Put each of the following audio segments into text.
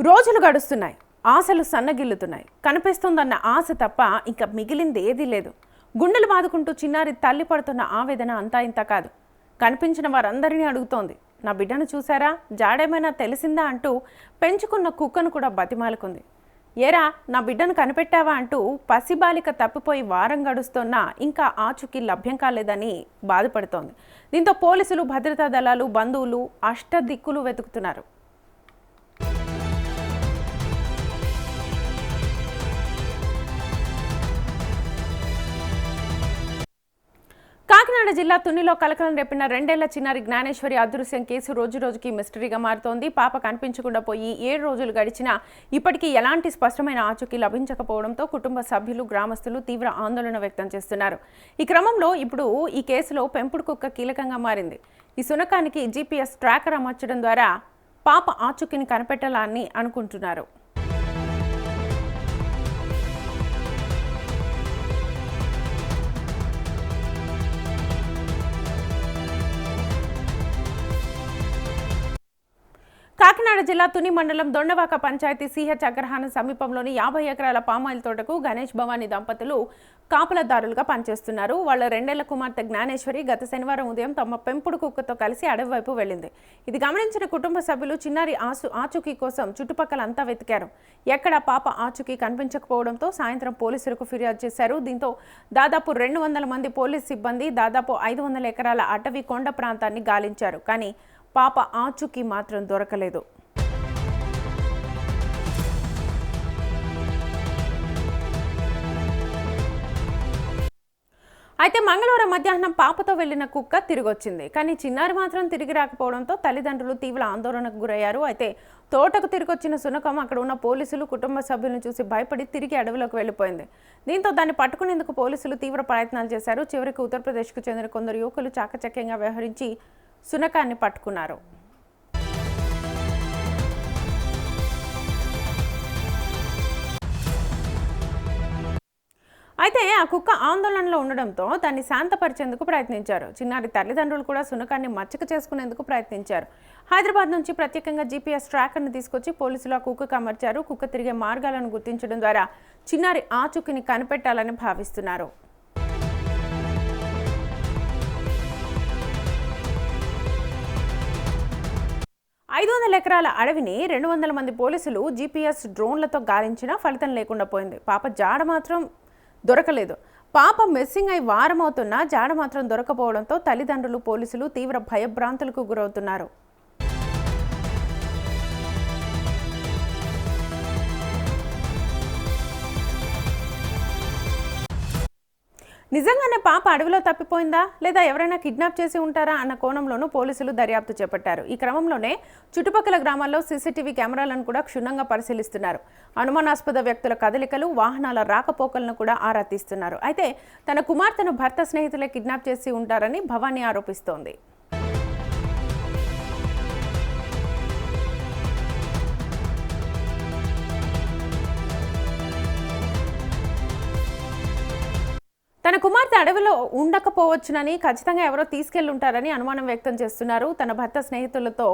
రోజులు గడుస్తున్నాయి, ఆశలు సన్నగిల్లుతున్నాయి. కనిపిస్తుందన్న ఆశ తప్ప ఇంకా మిగిలింది ఏదీ లేదు. గుండెలు బాదుకుంటూ చిన్నారి తల్లి పడుతున్న ఆవేదన అంతా ఇంత కాదు. కనిపించిన వారందరినీ అడుగుతోంది, నా బిడ్డను చూసారా, జాడేమైనా తెలిసిందా అంటూ పెంచుకున్న కుక్కను కూడా బతిమాలుకుంది. ఏరా నా బిడ్డను కనిపెట్టావా అంటూ పసిబాలిక తప్పిపోయి వారం గడుస్తున్నా ఇంకా ఆచూకీ లభ్యం కాలేదని బాధపడుతోంది. దీంతో పోలీసులు, భద్రతా దళాలు, బంధువులు అష్టదిక్కులు వెతుకుతున్నారు. కాకినాడ జిల్లా తునిలో కలకలం రేపిన 2 ఏళ్ల చిన్నారి జ్ఞానేశ్వరి అదృశ్యం కేసు రోజు రోజుకి మిస్టరీగా మారుతోంది. పాప కనిపించకుండా పోయి 7 రోజులు గడిచినా ఇప్పటికీ ఎలాంటి స్పష్టమైన ఆచూకీ లభించకపోవడంతో కుటుంబ సభ్యులు, గ్రామస్తులు తీవ్ర ఆందోళన వ్యక్తం చేస్తున్నారు. ఈ క్రమంలో ఇప్పుడు ఈ కేసులో పెంపుడు కుక్క కీలకంగా మారింది. ఈ శునకానికి GPS ట్రాకర్ అమర్చడం ద్వారా పాప ఆచూకీని కనిపెట్టాలని అనుకుంటున్నారు. కాకినాడ జిల్లా తుని మండలం దొండవాక పంచాయతీ సిహెచ్ అగ్రహారం సమీపంలోని 50 ఎకరాల పామాయిల్ తోటకు గణేష్ భవానీ దంపతులు కాపలదారులుగా పనిచేస్తున్నారు. వాళ్ళ 2 ఏళ్ల కుమార్తె జ్ఞానేశ్వరి గత శనివారం ఉదయం తమ పెంపుడు కుక్కతో కలిసి అడవి వైపు వెళ్లింది. ఇది గమనించిన కుటుంబ సభ్యులు చిన్నారి ఆచూకీ కోసం చుట్టుపక్కలంతా వెతికారు. ఎక్కడ పాప ఆచూకీ కనిపించకపోవడంతో సాయంత్రం పోలీసులకు ఫిర్యాదు చేశారు. దీంతో దాదాపు 200 మంది పోలీసు సిబ్బంది దాదాపు 500 ఎకరాల అటవీ కొండ ప్రాంతాన్ని గాలించారు. కానీ పాప ఆచూకీ మాత్రం దొరకలేదు. అయితే మంగళవారం మధ్యాహ్నం పాపతో వెళ్లిన కుక్క తిరిగొచ్చింది. కానీ చిన్నారి మాత్రం తిరిగి రాకపోవడంతో తల్లిదండ్రులు తీవ్ర ఆందోళనకు గురయ్యారు. అయితే తోటకు తిరిగొచ్చిన శునకం అక్కడ ఉన్న పోలీసులు, కుటుంబ సభ్యులను చూసి భయపడి తిరిగి అడవిలోకి వెళ్లిపోయింది. దీంతో దాన్ని పట్టుకునేందుకు పోలీసులు తీవ్ర ప్రయత్నాలు చేశారు. చివరికి ఉత్తరప్రదేశ్కు చెందిన కొందరు యువకులు చాకచక్యంగా వ్యవహరించి శునకాన్ని పట్టుకున్నారు. అయితే ఆ కుక్క ఆందోళనలో ఉండడంతో దాన్ని శాంతపరిచేందుకు ప్రయత్నించారు. చిన్నారి తల్లిదండ్రులు కూడా శునకాన్ని మచ్చిక చేసుకునేందుకు ప్రయత్నించారు. హైదరాబాద్ నుంచి ప్రత్యేకంగా GPS ట్రాకర్ని తీసుకొచ్చి పోలీసులు ఆ కుక్కకు అమర్చారు. కుక్క తిరిగే మార్గాలను గుర్తించడం ద్వారా చిన్నారి ఆచూకీని కనిపెట్టాలని భావిస్తున్నారు. ఎకరాల అడవిని 200 మంది పోలీసులు GPS డ్రోన్లతో గాలించినా ఫలితం లేకుండా పోయింది. పాప జాడ మాత్రం దొరకలేదు. పాప మిస్సింగ్ అయి వారమవుతున్నా జాడ మాత్రం దొరకపోవడంతో తల్లిదండ్రులు, పోలీసులు తీవ్ర భయభ్రాంతులకు గురవుతున్నారు. నిజంగానే పాప అడవిలో తప్పిపోయిందా లేదా ఎవరైనా కిడ్నాప్ చేసి ఉంటారా అన్న కోణంలోనూ పోలీసులు దర్యాప్తు చేపట్టారు. ఈ క్రమంలోనే చుట్టుపక్కల గ్రామాల్లో CCTV కెమెరాలను కూడా క్షుణ్ణంగా పరిశీలిస్తున్నారు. అనుమానాస్పద వ్యక్తుల కదలికలు, వాహనాల రాకపోకలను కూడా ఆరా తీస్తున్నారు. అయితే తన కుమార్తెను భర్త స్నేహితులే కిడ్నాప్ చేసి ఉంటారని భవానీ ఆరోపిస్తోంది. తన కుమార్తె అడవిలో ఉండకపోవచ్చునని, ఖచ్చితంగా ఎవరో తీసుకెళ్లుంటారని అనుమానం వ్యక్తం చేస్తున్నారు. తన భర్త స్నేహితులతో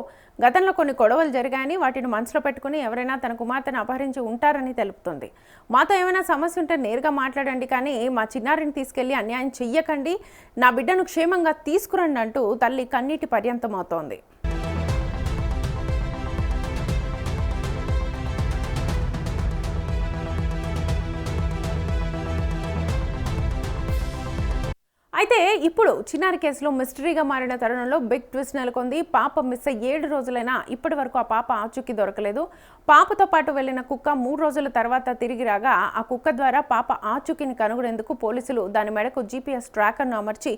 గతంలో కొన్ని గొడవలు జరిగాయని, వాటిని మనసులో పెట్టుకుని ఎవరైనా తన కుమార్తెను అపహరించి ఉంటారని తెలుపుతుంది. మాతో ఏమైనా సమస్య ఉంటే నేరుగా మాట్లాడండి, కానీ మా చిన్నారిని తీసుకెళ్లి అన్యాయం చెయ్యకండి, నా బిడ్డను క్షేమంగా తీసుకురండి అంటూ తల్లి కన్నీటి పర్యంతమవుతోంది. అయితే ఇప్పుడు చిన్నారి కేసులో మిస్టరీగా మారిన తరుణంలో బిగ్ ట్విస్ట్ నెలకొంది. పాప మిస్ 7 రోజులైనా ఇప్పటి వరకు ఆ పాప ఆచూకీ దొరకలేదు. పాపతో పాటు వెళ్లిన కుక్క 3 రోజుల తర్వాత తిరిగి రాగా ఆ కుక్క ద్వారా పాప ఆచూకీని కనుగొనేందుకు పోలీసులు దాని మెడకు GPS ట్రాకర్ను అమర్చి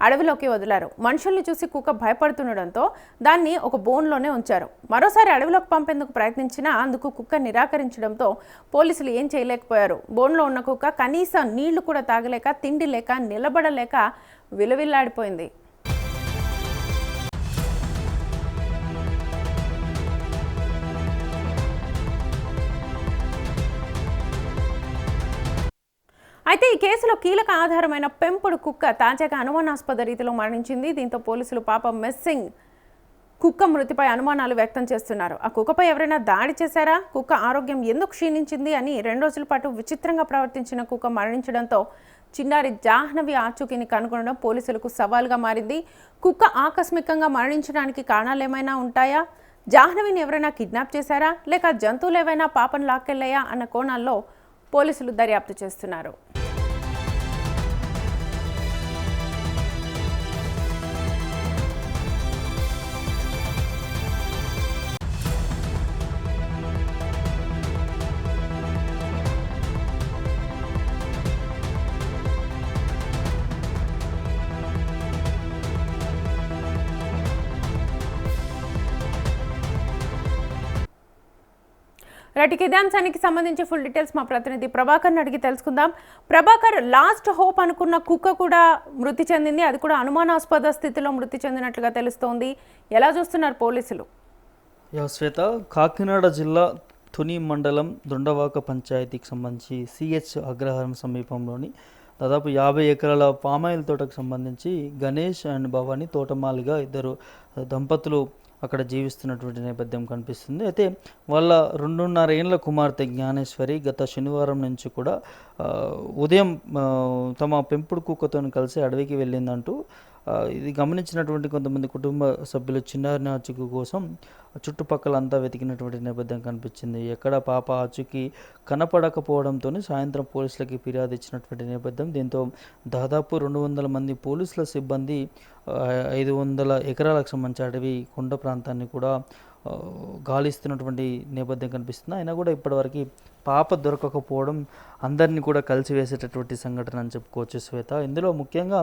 అడవిలోకి వదిలారు. మనుషుల్ని చూసి కుక్క భయపడుతుండడంతో దాన్ని ఒక బోన్లోనే ఉంచారు. మరోసారి అడవిలోకి పంపేందుకు ప్రయత్నించినా అందుకు కుక్క నిరాకరించడంతో పోలీసులు ఏం చేయలేకపోయారు. బోన్లో ఉన్న కుక్క కనీసం నీళ్లు కూడా తాగలేక, తిండి లేక, నిలబడలేక విలవిల్లాడిపోయింది. అయితే ఈ కేసులో కీలక ఆధారమైన పెంపుడు కుక్క తాజాగా అనుమానాస్పద రీతిలో మరణించింది. దీంతో పోలీసులు పాప మిస్సింగ్ కుక్క మృతిపై అనుమానాలు వ్యక్తం చేస్తున్నారు. ఆ కుక్కపై ఎవరైనా దాడి చేశారా, కుక్క ఆరోగ్యం ఎందుకు క్షీణించింది అని 2 రోజుల పాటు విచిత్రంగా ప్రవర్తించిన కుక్క మరణించడంతో చిన్నారి జాహ్నవి ఆచూకీని కనుగొనడం పోలీసులకు సవాల్గా మారింది. కుక్క ఆకస్మికంగా మరణించడానికి కారణాలు ఏమైనా ఉంటాయా, జాహ్నవిని ఎవరైనా కిడ్నాప్ చేశారా, లేక జంతువులు ఏవైనా పాపను లాక్కెళ్లాయా అన్న కోణాల్లో పోలీసులు దర్యాప్తు చేస్తున్నారు. రైట్, ఇదే అంశానికి సంబంధించి ఫుల్ డీటెయిల్స్ మా ప్రతినిధి ప్రభాకర్ని అడిగి తెలుసుకుందాం. ప్రభాకర్, లాస్ట్ హోప్ అనుకున్న కుక్క కూడా మృతి చెందింది, అది కూడా అనుమానాస్పద స్థితిలో మృతి చెందినట్లుగా తెలుస్తోంది. ఎలా చూస్తున్నారు పోలీసులు? శ్వేత, కాకినాడ జిల్లా తుని మండలం దొండవాక పంచాయతీకి సంబంధించి సిహెచ్ అగ్రహారం సమీపంలోని దాదాపు 50 ఎకరాల పామాయిల్ తోటకు సంబంధించి గణేష్ అండ్ భవాని తోటమాలిగా ఇద్దరు దంపతులు అక్కడ జీవిస్తున్నటువంటి నేపథ్యం కనిపిస్తుంది. అయితే వాళ్ళ 2.5 ఏళ్ల కుమార్తె జ్ఞానేశ్వరి గత శనివారం నుంచి కూడా ఉదయం తమ పెంపుడు కుక్కతో కలిసి అడవికి వెళ్ళిందంటూ ఇది గమనించినటువంటి కొంతమంది కుటుంబ సభ్యులు చిన్నారిని ఆచూకీ కోసం చుట్టుపక్కల అంతా వెతికినటువంటి నేపథ్యం కనిపించింది. ఎక్కడ పాప ఆచూకీ కనపడకపోవడంతో సాయంత్రం పోలీసులకి ఫిర్యాదు ఇచ్చినటువంటి నేపథ్యం. దీంతో దాదాపు 200 మంది పోలీసుల సిబ్బంది 500 ఎకరాలకు సంబంధించి అడవి కొండ ప్రాంతాన్ని కూడా గాలిస్తున్నటువంటి నేపథ్యం కనిపిస్తుంది. అయినా కూడా ఇప్పటివరకు పాప దొరకకపోవడం అందరినీ కూడా కలిసివేసేటటువంటి సంఘటన అని చెప్పుకోవచ్చు శ్వేత. ఇందులో ముఖ్యంగా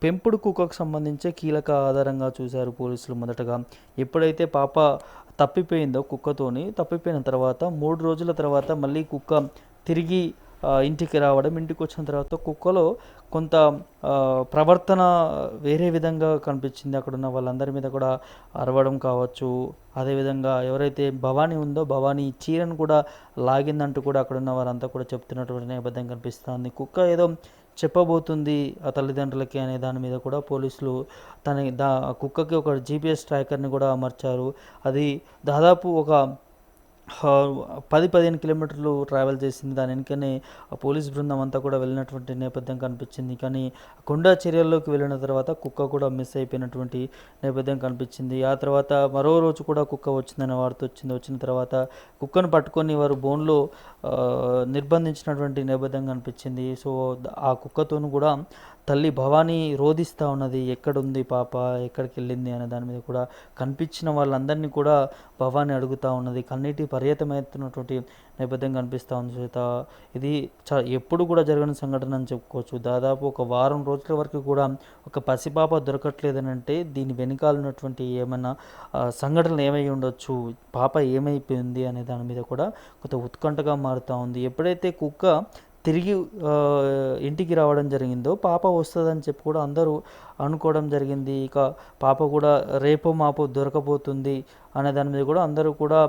పెంపుడు కుక్కకు సంబంధించే కీలక ఆధారంగా చూశారు పోలీసులు. మొదటగా ఎప్పుడైతే పాప తప్పిపోయిన తర్వాత 3 రోజుల తర్వాత మళ్ళీ కుక్క తిరిగి ఇంటికి రావడం, ఇంటికి వచ్చిన తర్వాత కుక్కలో కొంత ప్రవర్తన వేరే విధంగా కనిపించింది. అక్కడ ఉన్న వాళ్ళందరి మీద కూడా అరవడం కావచ్చు, అదేవిధంగా ఎవరైతే భవానీ ఉందో భవానీ చీరను కూడా లాగిందంటూ కూడా అక్కడ ఉన్న వారంతా కూడా చెప్తున్నటువంటి నేపథ్యం కనిపిస్తుంది. కుక్క ఏదో చెప్పబోతుంది ఆ తల్లిదండ్రులకి అనే దాని మీద కూడా పోలీసులు కుక్కకి ఒక GPS ట్రాకర్ని కూడా అమర్చారు. అది దాదాపు ఒక 10-15 కిలోమీటర్లు ట్రావెల్ చేసింది. దాని వెనుకనే పోలీస్ బృందం అంతా కూడా వెళ్ళినటువంటి నేపథ్యం కనిపించింది. కానీ కొండ చర్యల్లోకి వెళ్ళిన తర్వాత కుక్క కూడా మిస్ అయిపోయినటువంటి నేపథ్యం కనిపించింది. ఆ తర్వాత మరో రోజు కూడా కుక్క వచ్చిందనే వార్త వచ్చిన తర్వాత కుక్కను పట్టుకొని వారు బోన్లో నిర్బంధించినటువంటి నేపథ్యం కనిపించింది. సో ఆ కుక్కతోను కూడా తల్లి భవానీ రోధిస్తూ ఉన్నది, ఎక్కడుంది పాప, ఎక్కడికి వెళ్ళింది అనే దాని మీద కూడా కనిపించిన వాళ్ళందరినీ కూడా భవానీ అడుగుతూ ఉన్నది. కన్నీటి పర్యతమవుతున్నటువంటి నేపథ్యం కనిపిస్తూ ఉంది శ్వేత. ఇది ఎప్పుడు కూడా జరగని సంఘటన అని చెప్పుకోవచ్చు. దాదాపు ఒక వారం రోజుల వరకు కూడా ఒక పసిపాప దొరకట్లేదని అంటే దీని వెనకాలన్నటువంటి ఏమైనా సంఘటనలు ఏమై ఉండొచ్చు, పాప ఏమైపోయింది అనే దాని మీద కూడా కొంత ఉత్కంఠగా మారుతూ ఉంది. ఎప్పుడైతే కుక్క తిరిగి ఇంటికి రావడం జరిగిందో పాప వస్తుందని చెప్పి కూడా అందరూ అనుకోవడం జరిగింది. ఇక పాప కూడా రేపో మాపో దొరకపోతుంది అనే దాని మీద కూడా అందరూ కూడా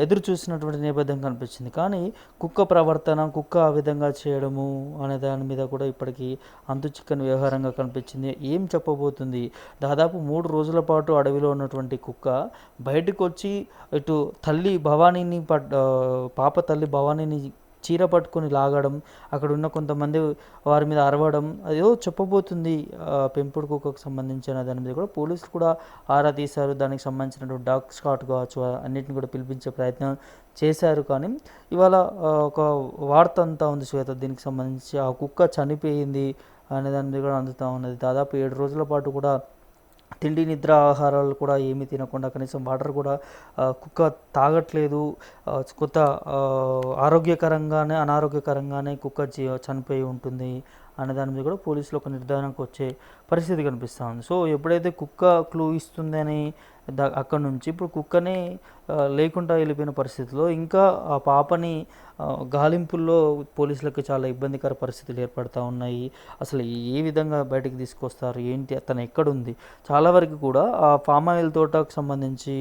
ఎదురు చూసినటువంటి నేపథ్యం కనిపించింది. కానీ కుక్క ప్రవర్తన, కుక్క ఆ విధంగా చేయడము అనే దాని మీద కూడా ఇప్పటికీ అంతు చిక్కని వ్యవహారంగా కనిపించింది. ఏం చెప్పబోతుంది? దాదాపు 3 రోజుల పాటు అడవిలో ఉన్నటువంటి కుక్క బయటకు వచ్చి ఇటు పాప తల్లి భవానీని చీర పట్టుకొని లాగడం, అక్కడ ఉన్న కొంతమంది వారి మీద అరవడం, అదేదో చెప్పబోతుంది పెంపుడు కుక్కకు సంబంధించిన దాని మీద కూడా పోలీసులు కూడా ఆరా తీశారు. దానికి సంబంధించినటువంటి డాగ్ స్క్వాడ్ కావచ్చు అన్నింటిని కూడా పిలిపించే ప్రయత్నం చేశారు. కానీ ఇవాళ ఒక వార్త అంతా ఉంది శ్వేత, దీనికి సంబంధించి ఆ కుక్క చనిపోయింది అనే దాని మీద కూడా అందుతూ ఉన్నది. దాదాపు 7 రోజుల పాటు కూడా తిండి నిద్ర ఆహారాలు కూడా ఏమీ తినకుండా కనీసం వాటర్ కూడా కుక్క తాగట్లేదు. కొత్త అనారోగ్యకరంగానే కుక్క చనిపోయి ఉంటుంది అనే దాని మీద కూడా పోలీసులు ఒక నిర్ధారణకు వచ్చే పరిస్థితి కనిపిస్తూ ఉంది. సో ఎప్పుడైతే కుక్క క్లూ ఇస్తుందని అక్కడ నుంచి ఇప్పుడు కుక్కనే లేకుండా వెళ్ళిపోయిన పరిస్థితిలో ఇంకా ఆ పాపని గాలింపుల్లో పోలీసులకు చాలా ఇబ్బందికర పరిస్థితులు ఏర్పడుతూ ఉన్నాయి. అసలు ఏ విధంగా బయటకు తీసుకొస్తారు, ఏంటి, తను ఎక్కడుంది? చాలా వరకు కూడా ఆ పామాయిల్ తోటకు సంబంధించి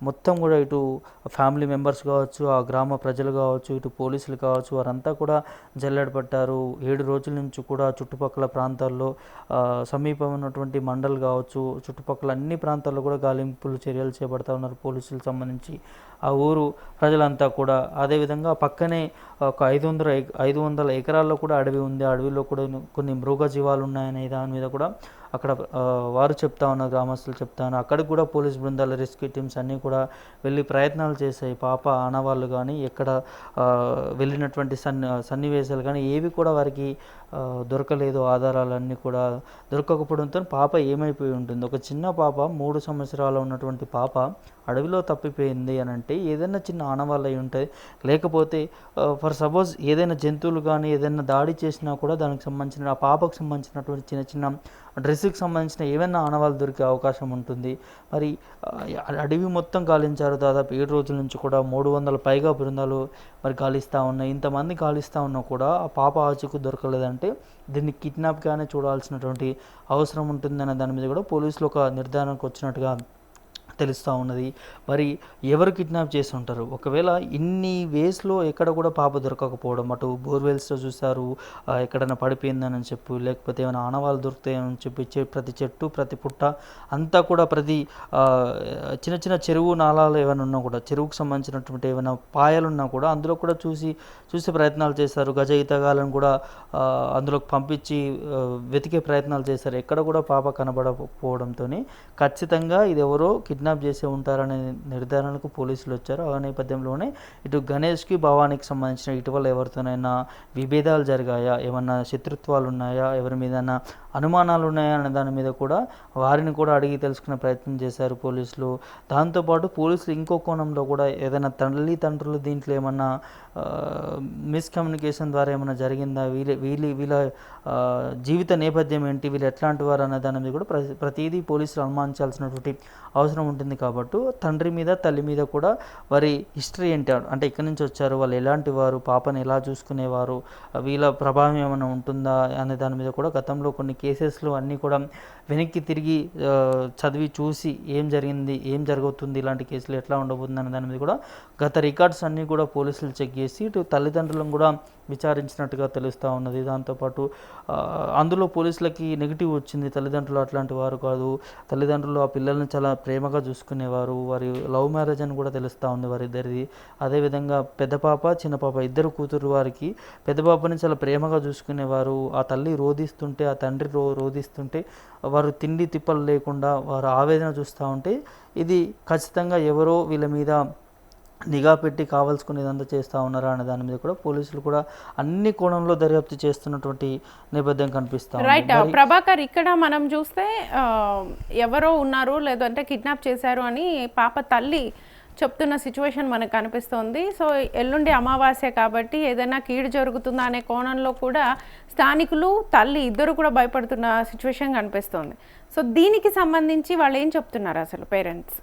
మొత్తం కూడా ఇటు ఫ్యామిలీ మెంబర్స్ కావచ్చు, ఆ గ్రామ ప్రజలు కావచ్చు, ఇటు పోలీసులు కావచ్చు, వారంతా కూడా జల్లెడపట్టారు. 7 రోజుల నుంచి కూడా చుట్టుపక్కల ప్రాంతాల్లో సమీపమైనటువంటి మండల్ కావచ్చు, చుట్టుపక్కల అన్ని ప్రాంతాల్లో కూడా గాలింపులు చర్యలు చేపడతా ఉన్నారు పోలీసులకు సంబంధించి. ఆ ఊరు ప్రజలంతా కూడా అదేవిధంగా పక్కనే ఒక 500 ఎకరాల్లో కూడా అడవి ఉంది. అడవిలో కూడా కొన్ని మృగజీవాలు ఉన్నాయనే దాని మీద కూడా అక్కడ వారు చెప్తా ఉన్నారు, గ్రామస్తులు చెప్తా ఉన్నారు. అక్కడికి కూడా పోలీస్ బృందాల రెస్క్యూ టీమ్స్ అన్నీ కూడా వెళ్ళి ప్రయత్నాలు చేశాయి. పాప ఆనవాళ్ళు కానీ ఎక్కడ వెళ్ళినటువంటి సన్నివేశాలు కానీ ఏవి కూడా వారికి దొరకలేదు. ఆధారాలన్నీ కూడా దొరకకపోవడంతో పాప ఏమైపోయి ఉంటుంది? ఒక చిన్న పాప 3 సంవత్సరాలు ఉన్నటువంటి పాప అడవిలో తప్పిపోయింది అని అంటే ఏదైనా చిన్న ఆనవాళ్ళు అయి ఉంటాయి. లేకపోతే ఫర్ సపోజ్ ఏదైనా జంతువులు కానీ ఏదైనా దాడి చేసినా కూడా దానికి సంబంధించిన ఆ పాపకు సంబంధించినటువంటి చిన్న చిన్న డ్రెస్సుకి సంబంధించిన ఏమైనా ఆనవాళ్ళు దొరికే అవకాశం ఉంటుంది. మరి అడవి మొత్తం గాలించారు. దాదాపు 7 రోజుల నుంచి కూడా 300 పైగా బృందాలు మరి గాలిస్తూ ఉన్నాయి. ఇంతమంది గాలిస్తూ ఉన్నా కూడా ఆ పాప ఆచూకు దొరకలేదంటే దీన్ని కిడ్నాప్గానే చూడాల్సినటువంటి అవసరం ఉంటుందనే దాని మీద కూడా పోలీసులు ఒక నిర్ధారణకు వచ్చినట్టుగా తెలుస్తూ ఉన్నది. మరి ఎవరు కిడ్నాప్ చేసి ఉంటారు? ఒకవేళ ఇన్ని వేస్లో ఎక్కడ కూడా పాప దొరకకపోవడం, అటు బోర్వెల్స్లో చూశారు ఎక్కడైనా పడిపోయిందని చెప్పి, లేకపోతే ఏమైనా ఆనవాళ్ళు దొరుకుతాయని చెప్పి ప్రతి చెట్టు ప్రతి పుట్ట అంతా కూడా ప్రతి చిన్న చిన్న చెరువు నాళాలు ఏమైనా ఉన్నా కూడా, చెరువుకు సంబంధించినటువంటి ఏమైనా పాయలున్నా కూడా అందులో కూడా చూసే ప్రయత్నాలు చేశారు. గజ ఈతగాలను కూడా అందులోకి పంపించి వెతికే ప్రయత్నాలు చేశారు. ఎక్కడ కూడా పాప కనబడకపోవడంతో ఖచ్చితంగా ఇది ఎవరో కిడ్నాప్ చేసే ఉంటారనే నిర్ధారణకు పోలీసులు వచ్చారు. ఆ నేపథ్యంలోనే ఇటు గణేష్కి భవానీకి సంబంధించిన ఇటీవల ఎవరితోనైనా విభేదాలు జరిగాయా, ఏమన్నా శత్రుత్వాలు ఉన్నాయా, ఎవరి మీద అనుమానాలు ఉన్నాయా అనే దాని మీద కూడా వారిని కూడా అడిగి తెలుసుకునే ప్రయత్నం చేశారు పోలీసులు. దాంతోపాటు పోలీసులు ఇంకో కోణంలో కూడా ఏదైనా తల్లిదండ్రులు దీంట్లో ఏమన్నా మిస్కమ్యూనికేషన్ ద్వారా ఏమైనా జరిగిందా, వీళ్ళ జీవిత నేపథ్యం ఏంటి, వీళ్ళు ఎట్లాంటి వారు అనే దాని మీద కూడా ప్రతిదీ పోలీసులు అనుమానించాల్సినటువంటి అవసరం ఉంటుంది. కాబట్టి తండ్రి మీద తల్లి మీద కూడా వారి హిస్టరీ ఏంటి, అంటే ఎక్కడి నుంచి వచ్చారు, వాళ్ళు ఎలాంటి వారు, పాపని ఎలా చూసుకునేవారు, వీళ్ళ ప్రభావం ఏమైనా ఉంటుందా అనే దాని మీద కూడా గతంలో కొన్ని కేసెస్లో అన్నీ కూడా వెనక్కి తిరిగి చదివి చూసి ఏం జరిగింది, ఏం జరుగుతుంది, ఇలాంటి కేసులు ఎట్లా ఉండబోతుంది అనే దాని మీద కూడా గత రికార్డ్స్ అన్నీ కూడా పోలీసులు చెక్ చేసి ఇటు తల్లిదండ్రులను కూడా విచారించినట్టుగా తెలుస్తూ ఉన్నది. దాంతోపాటు అందులో పోలీసులకి నెగిటివ్ వచ్చింది. తల్లిదండ్రులు అట్లాంటి వారు కాదు, తల్లిదండ్రులు ఆ పిల్లల్ని చాలా ప్రేమగా చూసుకునేవారు, వారి లవ్ మ్యారేజ్ అని కూడా తెలుస్తూ ఉంది వారిద్దరిది. అదేవిధంగా పెద్ద పాప చిన్న పాప ఇద్దరు కూతురు వారికి పెద్ద పాపని చాలా ప్రేమగా చూసుకునేవారు. ఆ తల్లి రోధిస్తుంటే, ఆ తండ్రి రోధిస్తుంటే వారు తిండి తిప్పలు లేకుండా వారు ఆవేదన చూస్తూ ఉంటే ఇది ఖచ్చితంగా ఎవరో వీళ్ళ మీద నిఘా పెట్టి కావాల్సుకునేదంతా చేస్తూ ఉన్నారా అనే దాని మీద కూడా పోలీసులు కూడా అన్ని కోణంలో దర్యాప్తు చేస్తున్నటువంటి నేపథ్యం కనిపిస్తాం. రైట్ ప్రభాకర్, ఇక్కడ మనం చూస్తే ఎవరో ఉన్నారు లేదంటే కిడ్నాప్ చేశారు అని పాప తల్లి చెప్తున్న సిచ్యువేషన్ మనకు కనిపిస్తోంది. సో ఎల్లుండి అమావాస్య కాబట్టి ఏదైనా కీడు జరుగుతుందా అనే కోణంలో కూడా స్థానికులు తల్లి ఇద్దరు కూడా భయపడుతున్న సిచ్యువేషన్ కనిపిస్తోంది. సో దీనికి సంబంధించి వాళ్ళు ఏం చెప్తున్నారు అసలు పేరెంట్స్?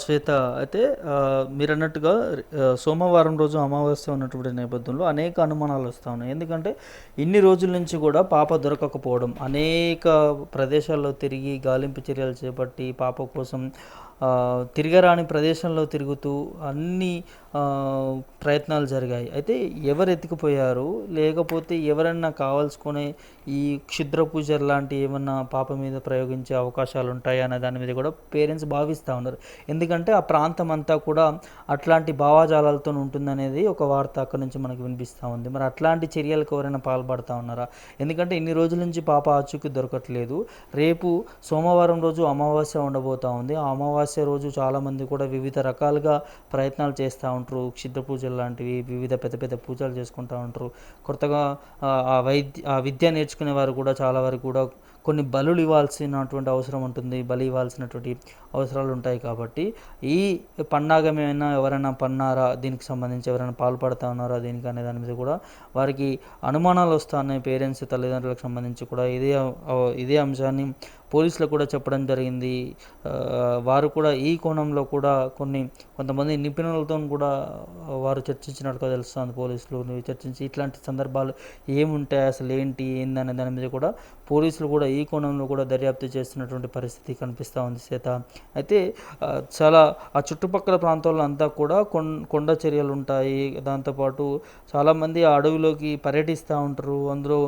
శ్వేత, అయితే మీరు అన్నట్టుగా సోమవారం రోజు అమావాస్య ఉన్నటువంటి నేపథ్యంలో అనేక అనుమానాలు వస్తూ ఉన్నాయి. ఎందుకంటే ఇన్ని రోజుల నుంచి కూడా పాప దొరకకపోవడం, అనేక ప్రదేశాల్లో తిరిగి గాలింపు చర్యలు చేపట్టి పాప కోసం తిరగరాని ప్రదేశంలో తిరుగుతూ అన్ని ప్రయత్నాలు జరిగాయి. అయితే ఎవరు ఎత్తుకుపోయారు, లేకపోతే ఎవరన్నా కావాల్సుకునే ఈ క్షుద్ర పూజలు లాంటి ఏమన్నా పాప మీద ప్రయోగించే అవకాశాలు ఉంటాయి అనే దాని మీద కూడా పేరెంట్స్ భావిస్తూ ఉన్నారు. ఎందుకంటే ఆ ప్రాంతం అంతా కూడా అట్లాంటి భావాజాలాలతో ఉంటుందనేది ఒక వార్త అక్కడి నుంచి మనకు వినిపిస్తూ ఉంది. మరి అట్లాంటి చర్యలకు ఎవరైనా పాల్పడుతూ ఉన్నారా? ఎందుకంటే ఇన్ని రోజుల నుంచి పాప ఆచూకీ దొరకట్లేదు. రేపు సోమవారం రోజు అమావాస్య ఉండబోతూ ఉంది. ఆ అమావాస్య రోజు చాలామంది కూడా వివిధ రకాలుగా ప్రయత్నాలు చేస్తూ ఉంటారు. క్షుద్ర పూజలు లాంటివి వివిధ పెద్ద పెద్ద పూజలు చేసుకుంటూ ఉంటారు. కొత్తగా ఆ విద్య నేర్చుకునే వారు కూడా చాలా వరకు కూడా కొన్ని బలులు ఇవ్వాల్సినటువంటి అవసరం ఉంటుంది, బలి ఇవ్వాల్సినటువంటి అవసరాలు ఉంటాయి. కాబట్టి ఈ పండాగమేమైనా ఎవరైనా పన్నారా, దీనికి సంబంధించి ఎవరైనా పాల్పడుతూ ఉన్నారా దీనికి అనే దాని మీద కూడా వారికి అనుమానాలు వస్తున్నాయి. పేరెంట్స్ తల్లిదండ్రులకు సంబంధించి కూడా ఇదే అంశాన్ని పోలీసులకు కూడా చెప్పడం జరిగింది. వారు కూడా ఈ కోణంలో కూడా కొంతమంది నిపుణులతో కూడా వారు చర్చించినట్టుగా తెలుస్తుంది. పోలీసులు చర్చించి ఇట్లాంటి సందర్భాలు ఏముంటాయి, అసలు ఏందనే దాని మీద కూడా పోలీసులు కూడా ఈ కోణంలో కూడా దర్యాప్తు చేస్తున్నటువంటి పరిస్థితి కనిపిస్తూ ఉంది శ్వేత. అయితే చాలా ఆ చుట్టుపక్కల ప్రాంతాల్లో అంతా కూడా కొండ చర్యలు ఉంటాయి. దాంతోపాటు చాలామంది ఆ అడవిలోకి పర్యటిస్తూ ఉంటారు. అందులో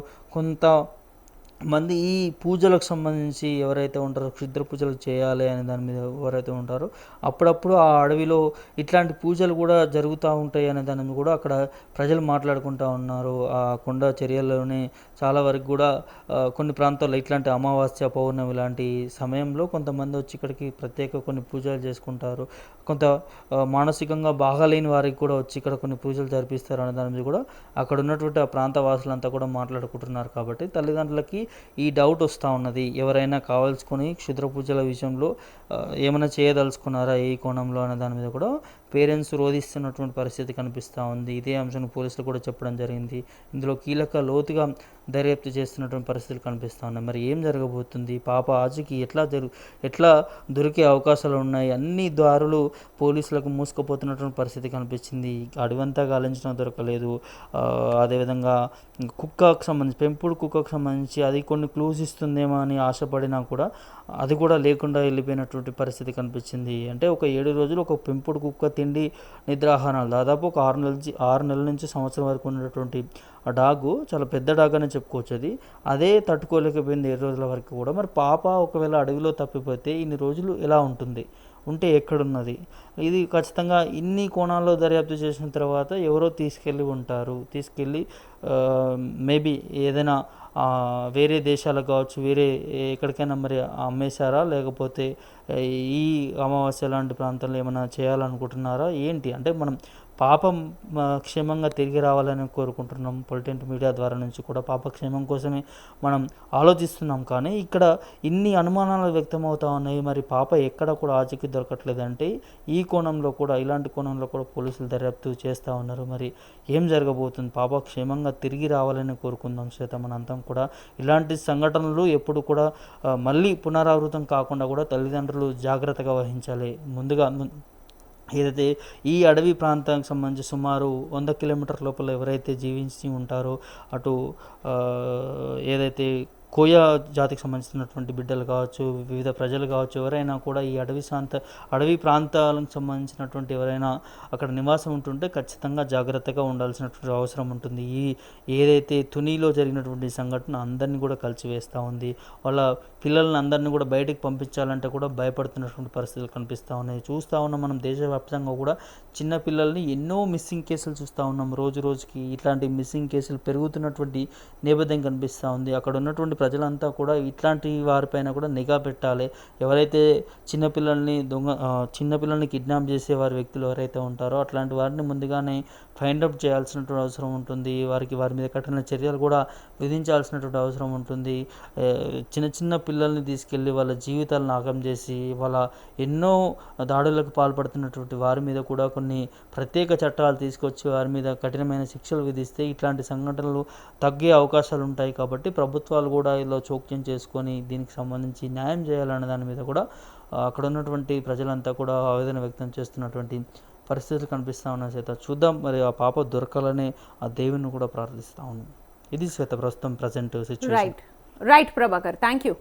మంది ఈ పూజలకు సంబంధించి ఎవరైతే ఉంటారో, క్షుద్ర పూజలు చేయాలి అనే దాని మీద ఎవరైతే ఉంటారో అప్పుడప్పుడు ఆ అడవిలో ఇట్లాంటి పూజలు కూడా జరుగుతూ ఉంటాయి అనే దాని మీద కూడా అక్కడ ప్రజలు మాట్లాడుకుంటూ ఉన్నారు. ఆ కొండ చర్యల్లోనే చాలా వరకు కూడా కొన్ని ప్రాంతాల్లో ఇట్లాంటి అమావాస్య, పౌర్ణమి లాంటి సమయంలో కొంతమంది వచ్చి ఇక్కడికి ప్రత్యేక కొన్ని పూజలు చేసుకుంటారు. కొంత మానసికంగా బాగాలేని వారికి కూడా వచ్చి ఇక్కడ కొన్ని పూజలు జరిపిస్తారు అనే దాని మీద కూడా అక్కడ ఉన్నటువంటి ఆ ప్రాంత వాసులంతా కూడా మాట్లాడుకుంటున్నారు. కాబట్టి తల్లిదండ్రులకి ఈ డౌట్ వస్తూ ఉన్నది, ఎవరైనా కావాల్సుకొని క్షుద్ర పూజల విషయంలో ఏమైనా చేయదలుచుకున్నారా ఈ కోణంలో అనే దాని మీద కూడా పేరెంట్స్ రోధిస్తున్నటువంటి పరిస్థితి కనిపిస్తూ ఉంది. ఇదే అంశం పోలీసులు కూడా చెప్పడం జరిగింది. ఇందులో కీలక లోతుగా దర్యాప్తు చేస్తున్నటువంటి పరిస్థితులు కనిపిస్తూ ఉన్నాయి. మరి ఏం జరగబోతుంది, పాప ఆచూకీ ఎట్లా దొరికే అవకాశాలు ఉన్నాయి, అన్ని దారులు పోలీసులకు మూసుకుపోతున్నటువంటి పరిస్థితి కనిపించింది. అడవంతా గాలించినా దొరకలేదు. అదేవిధంగా పెంపుడు కుక్కకు సంబంధించి అది కొన్ని క్లూస్ ఇస్తుందేమో అని ఆశపడినా కూడా అది కూడా లేకుండా వెళ్ళిపోయినటువంటి పరిస్థితి కనిపించింది. అంటే ఒక 7 రోజులు ఒక పెంపుడు కుక్క తిండి నిద్రాహారాలు దాదాపు ఒక 6 నెలల నుంచి సంవత్సరం వరకు ఉన్నటువంటి ఆ డాగు చాలా పెద్ద డాగ్ అని చెప్పుకోవచ్చు. అదే తట్టుకోలేకపోయింది 7 రోజుల వరకు కూడా. మరి పాప ఒకవేళ అడవిలో తప్పిపోతే ఇన్ని రోజులు ఎలా ఉంటుంది, ఉంటే ఎక్కడున్నది, ఇది ఖచ్చితంగా ఇన్ని కోణాల్లో దర్యాప్తు చేసిన తర్వాత ఎవరో తీసుకెళ్ళి మేబీ ఏదైనా వేరే దేశాలకు కావచ్చు, వేరే ఎక్కడికైనా మరి అమ్మేశారా, లేకపోతే ఈ అమావాస్య లాంటి ప్రాంతాల్లో ఏమైనా చేయాలనుకుంటున్నారా ఏంటి? అంటే మనం పాపం క్షేమంగా తిరిగి రావాలని కోరుకుంటున్నాం. పొలిటింట్ మీడియా ద్వారా నుంచి కూడా పాప క్షేమం కోసమే మనం ఆలోచిస్తున్నాం. కానీ ఇక్కడ ఇన్ని అనుమానాలు వ్యక్తమవుతా ఉన్నాయి. మరి పాప ఎక్కడ కూడా ఆచూకీ దొరకట్లేదంటే ఇలాంటి కోణంలో కూడా పోలీసులు దర్యాప్తు చేస్తూ ఉన్నారు. మరి ఏం జరగబోతుంది, పాప క్షేమంగా తిరిగి రావాలని కోరుకుందాం శ్వేత మనంతా కూడా. ఇలాంటి సంఘటనలు ఎప్పుడు కూడా మళ్ళీ పునరావృతం కాకుండా కూడా తల్లిదండ్రులు జాగ్రత్తగా వహించాలి. ముందుగా ఏదైతే ఈ అడవి ప్రాంతానికి సంబంధించి సుమారు 100 కిలోమీటర్ లోపల ఎవరైతే జీవించి ఉంటారో అటు ఏదైతే కోయా జాతికి సంబంధించినటువంటి బిడ్డలు కావచ్చు, వివిధ ప్రజలు కావచ్చు, ఎవరైనా కూడా ఈ అడవి ప్రాంతాలకు సంబంధించినటువంటి ఎవరైనా అక్కడ నివాసం ఉంటుంటే ఖచ్చితంగా జాగ్రత్తగా ఉండాల్సినటువంటి అవసరం ఉంటుంది. ఏదైతే తునిలో జరిగినటువంటి సంఘటన అందరినీ కూడా కలిసివేస్తూ ఉంది. వాళ్ళ పిల్లల్ని అందరినీ కూడా బయటికి పంపించాలంటే కూడా భయపడుతున్నటువంటి పరిస్థితులు కనిపిస్తూ ఉన్నాయి. చూస్తూ ఉన్నాం మనం దేశవ్యాప్తంగా కూడా చిన్నపిల్లల్ని ఎన్నో మిస్సింగ్ కేసులు చూస్తూ ఉన్నాం. రోజుకి ఇట్లాంటి మిస్సింగ్ కేసులు పెరుగుతున్నటువంటి నేపథ్యం కనిపిస్తూ ఉంది. అక్కడ ఉన్నటువంటి ప్రజలంతా కూడా ఇట్లాంటి వారిపైన కూడా నిఘా పెట్టాలి. ఎవరైతే చిన్నపిల్లల్ని కిడ్నాప్ చేసే వ్యక్తులు ఎవరైతే ఉంటారో అట్లాంటి వారిని ముందుగానే ఫైండ్ అవుట్ చేయాల్సినటువంటి అవసరం ఉంటుంది. వారి మీద కఠిన చర్యలు కూడా విధించాల్సినటువంటి అవసరం ఉంటుంది. చిన్న పిల్లల్ని తీసుకెళ్ళి వాళ్ళ జీవితాలను నాగం చేసి వాళ్ళ ఎన్నో దాడులకు పాల్పడుతున్నటువంటి వారి మీద కూడా కొన్ని ప్రత్యేక చట్టాలు తీసుకొచ్చి వారి మీద కఠినమైన శిక్షలు విధిస్తే ఇట్లాంటి సంఘటనలు తగ్గే అవకాశాలు ఉంటాయి. కాబట్టి ప్రభుత్వాలు కూడా ఇలా జోక్యం చేసుకొని దీనికి సంబంధించి న్యాయం చేయాలనే దాని మీద కూడా అక్కడ ఉన్నటువంటి ప్రజలంతా కూడా ఆవేదన వ్యక్తం చేస్తున్నటువంటి పరిస్థితులు కనిపిస్తూ ఉన్నాయి శ్వేత. చూద్దాం, మరి ఆ పాప దొరకాలని ఆ దేవుని కూడా ప్రార్థిస్తూ ఉన్నాం. ఇది శ్వేత ప్రస్తుతం present situation. Right Prabhakar, thank you.